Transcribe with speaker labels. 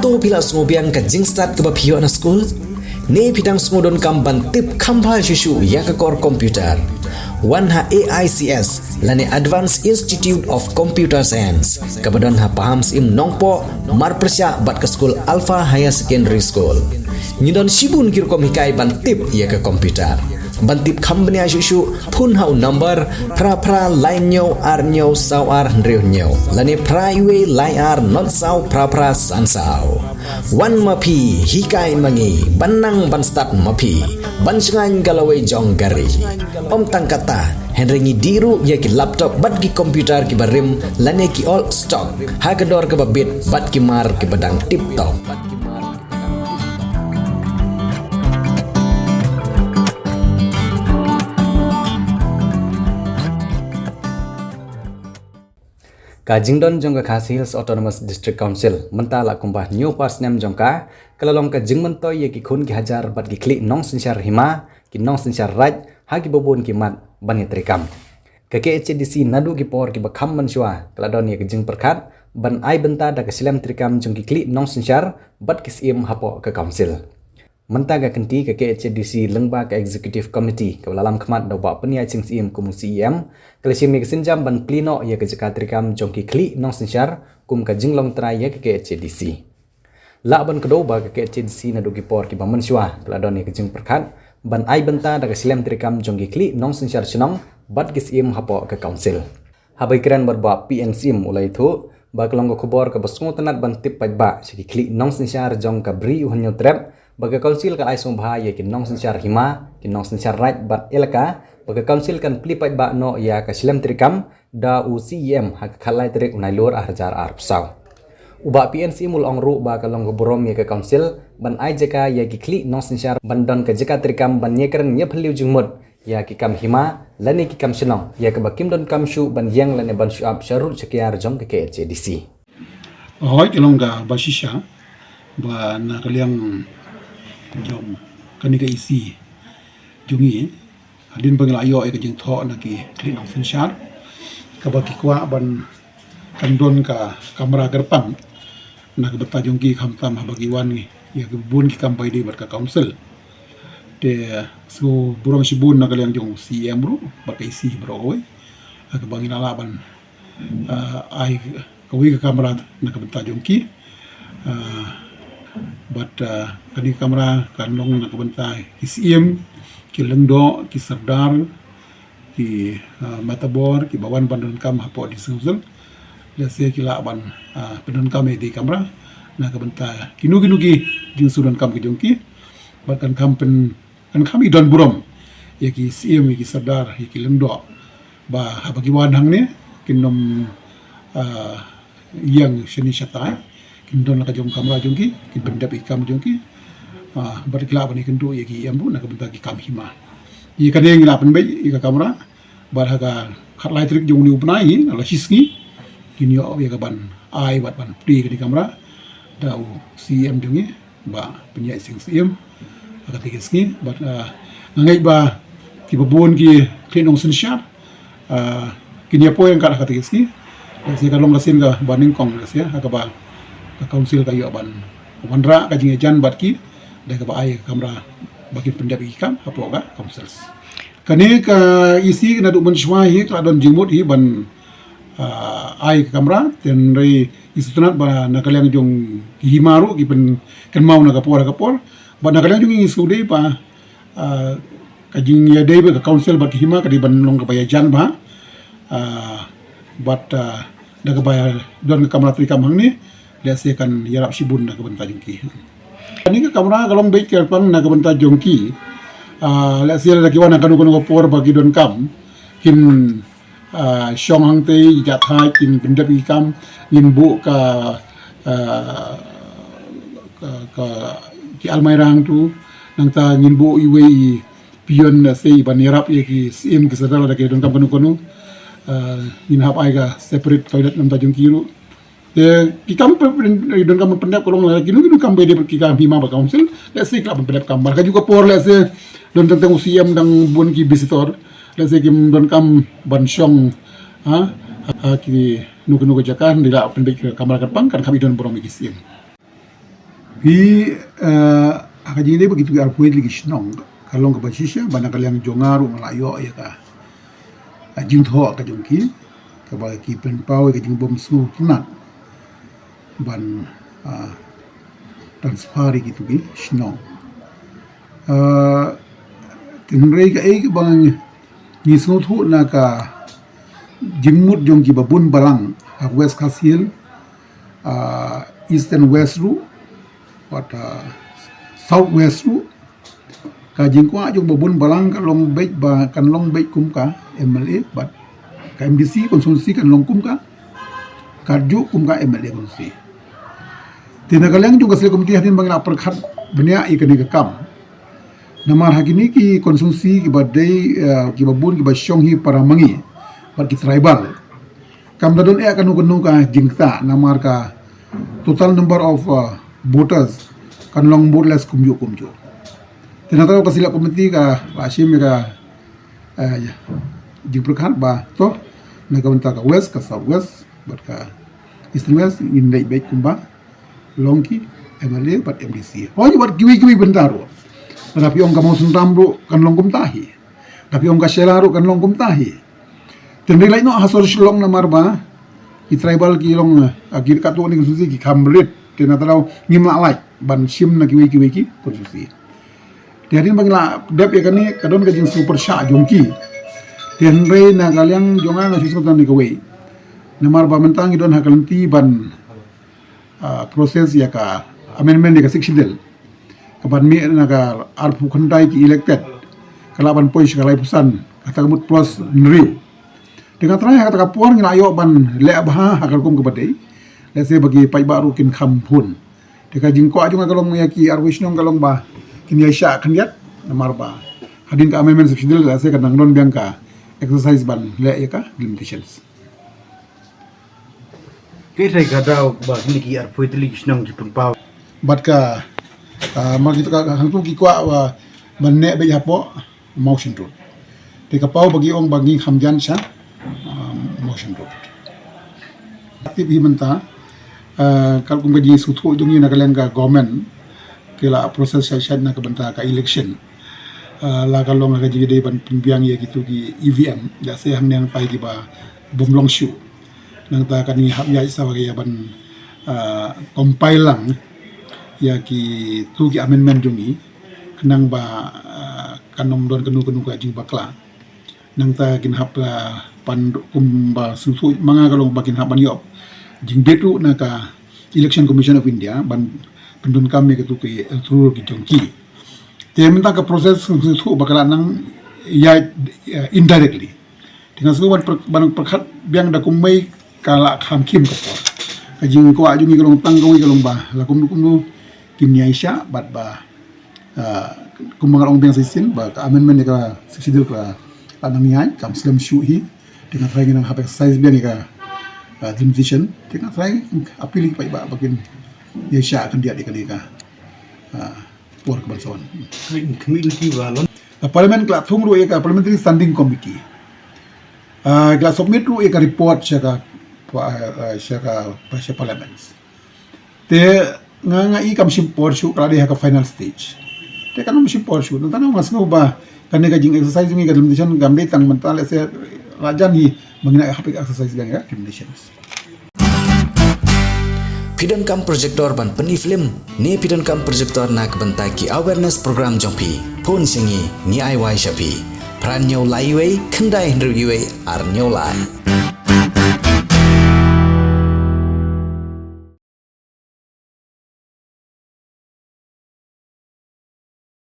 Speaker 1: to pila sngobiang ka jingstat ke bapio na school ne pidang sngodon kam ban tip khamba shishu ya ka core computer wan ha AICS lane Advanced Institute of Computer Science kabadon ha paham sim nongpo marprsya bat ke school Alpha Higher Secondary School nyidon sibun kirkom hikai ban tip ya ka computer bantip company asyusyu pun hau number pra line nyo ar nyo saw ar ndreo nyo lani praiwe line ar not saw pra san saw wan mapi hikai mangi banang ban start mapi ban sengan galawai jong gari om tangkata henrengi diru ya ki laptop bat ki komputer ki barim lani ki all stock hagador ke babit bat ki mar ki badang tip top. Kajingdon jongka Khasi Hills Autonomous District Council mentala kumbah new pasnem jongka kalalong ka jingmento ye ki khun ki hajar bat ki klik nong sinsyar hima ki nong sinsyar raj ha ki bobon ki mat ban trikam ka KHDC nadu ki por ki bakham manswa kaladon ye ki jing perkhat ban ai benta da ka silam trikam jong ki klik nong sinsyar bat ki sim hapo ka council mentaga kenti ke KHDC lengba ke executive committee ke lalam khmat do ba penia ching sim kum CEM kalesim ni kesinjam ban pleno ye ke jakatrikam jongki kli nong sinsyar kum ka jinglong trai ye ke KHDC la ban kedo ba ke KHDC na dogi por ki baman shwa ladon ye ke jing perkhat ban ai benta da ke silam trikam jongki kli nong sinsyar chnong bat ki sim hapo ke council habai kran barba PNCM ulai thu ba kelong ko khobor ke basngo tanat ban tip pajba chi kli nong sinsyar jong ka bri uhonyo trap baga council kan ai sombha ye kin nong sinsyar hima kin nong sinsyar right bat elaka baga council kan plipat ba no ya ka silam trikam da UCM hak khalai trik unai lor ahjar arpsau uba PNC mul ongru ba ka long borom ye ka council ban ai jeka ye ki kli nong sinsyar bandon ka jeka trikam ban ye kren ye phliu jingmut ya ki kam hima lani ki kam shnong ya ka bakim don kam shu ban yang lane ban shu ap sharul chekiar jong ke HDC
Speaker 2: hoi kelong ga basisha ba na kaliang jom kanika isi jungi adin bangla ayo e kajing tho na ki klik nong sinsyar ka ba ki kwa ban kandon ka kamera gerpang na ka bata jongki khamtam ha bagi wan ni ya ke bun ki kampai di bar ka council de so burong sibun na kaliang jong CM ru ba ka isi bro oi ka bangin ala ban ai ka wi ka kamera na ka bata jongki but kani kamera kanong na kabantai ICM ki lengdo ki sardar ki matabor ki bawan bandon kam hapo di sungsul lese ki laban bandon kam di kamera na kabantai kinu ki jing sudan kam ki jongki bahkan kam pen kan kam idon burom ya ki ICM ki sardar ki lengdo ba habagi wanhang ne kinom yang sheni shatai kindon ka jong kamera jongki kin pendap ikam jongki berkela bani kendu ye ki ambu na ka bagi kam hima ye ka deng la pen bai ka kamera bar ha khat lai trik jong ni upnai ala hisngi kin yo ye ka ban ai bat ban pri ka di kamera dau CM jongi ba penya sing CM ka tigisngi bat ngai ba ki babon ki klinong sinsyar kin ya po yang ka tigisngi si ka long lasin ka baning kong ya ka ba ka council kayo ban wanra ka jingejan batki da ka baay kamera bagi pendap ikam hapo ka councils kani ka isi na du menshwa hi kladon jingmut hi ban ai kamera ten rei isunat ba na kalyang jong himaru ki pen kan mau na kapor ba na kalyang jong isude pa ka jing ya dei ba council ba ki hima ka di ban long ka bayajan ba but da ka bayar don kamera trikam hang ni lese kan yarap sibun na kabanta jongki ani ka kamera kalong baik ke pang na kabanta jongki lese la ki wana kanu por bagi don kam kin syong hang te jat hai kin bendap ikam yin bu ka ki almairang tu nang ta yin bu iwe pion na sei ban yarap ye ki sim ki sadala da ke don kam kanu yin hap ai ga separate toilet nam ta jongki ru kikam don kam pendap kolong lagi nu kam bede kikam hima ba council let's say klab pendap kam marka juga por let's say don tentang usiam dang bun ki visitor let's say kim don kam ban syong ki nu jakan dila pendek kamera kerpang kan kami don borong ki sim Pi akan jadi begitu arpuit lagi senong. Kalau ke basisnya banyak kalian jongaru melayo ya ka. Jing tho ka jongki ka ba ki pen pau ka jing bom su tunat. Ban transferi gitu ki senong. Tinrei ka bang ni su thu na ka jingmut jongki babun balang west kasil east and west ru what south west ru ka jingkwa jong babun balang ka long bait ba kan long bait kum ka MLA but ka MDC konsumsi kan long kum ka ju kum ka MLA konsumsi tinagalang jong kasil komiti hadin bang perkhat benya ikan ka kam namar hakini ki konsumsi ki badai ki babun ki basyong hi paramangi bat ki tribal kam dadon akan kanu ka jingta namar ka total number of voters kan long voteless kumju tinatau ka sila komiti ka asim ka jing perkhat ba to na ka banta ka west ka south west bat ka east and west in dai baik kumba longki MLA bat MDC oh bat kiwi bentaro tapi orang kamu sundamru kan longkum tahi tapi orang kaselaru kan longkum tahi tendai lain no hasor shlong na marba ki tribal ki long agir katu ni susi ki kamrit tena talau ngimla lai ban sim na kiwi ki konsusi tiadin bangla dep ya kani kadon ka jing super sha jongki tendai na kalian jonga na susu tan ni kawai na marba mentang idon hakalenti ban proses ya ka amendment ya ka siksidel kapan mi naga arpu khandai ki elected kalaban pois kalai pusan kata kamut plus nriu dengan terakhir kata kapuan ngina ayo ban le abha hakal kum kebadai lese bagi pai baru kin kampun deka jingko ajung kalong yaki arwishnong kalong ba kin yaisha khandiat namar ba hadin ka amendment section lese kadang non biangka exercise ban le yaka limitations
Speaker 3: Kira gadau ba ni ki arpu itli kisnong jipun pau
Speaker 2: bat ka mag itu hang tu ki kwa wa banne be hapo motion road te ka pau bagi ong bagi hamjan sha motion road aktif hi menta kal kum gaji suthu jong ni na kalen ka government kila proses session na ka benta ka election la kalong ka ji de ban pimbiang ye gitu ki EVM da se hang nang pai ki ba bomlong shu nang ta kan ni hab ya isa bagi ban compile ya ki tu ki amendment jongi kenang ba kanom don kenu ka jing bakla nang ta kin hap pan kum ba susu manga kalong bakin hapan yop jing betu na ka election commission of India ban pendun kami ke tu ki eltru ki jongki te minta ka proses susu bakala nang ya indirectly dengan suwan ban perkhat biang da kumai kala kham kim ka jing ko ajungi kalong tanggawi kalong ba la kum kimia isya bat ba kumang orang biang sisin ba amendment ka siksidil ka anang yai kam slam shu hi dengan try nang hap exercise biang ka limitation dengan try apili pai ba bakin isya akan dia dikali ka por kebangsaan
Speaker 3: community balon
Speaker 2: parliament kla thung ru ka parliamentary standing committee kla submit ru ka report syaka parliament te nga i kam sim porshu kala de ha ka final stage te kanum sim porshu no tanang mas ba kan ga jing exercise ngi ga limitation gamde tang mental se rajan hi mangina ha exercise bang ya limitations
Speaker 1: Pidon kam projector ban peni film ni pidon kam projector nak bentaki awareness program jongpi pon singi ni ai wai shapi pran nyau lai wei khandai hndru wei ar nyau lai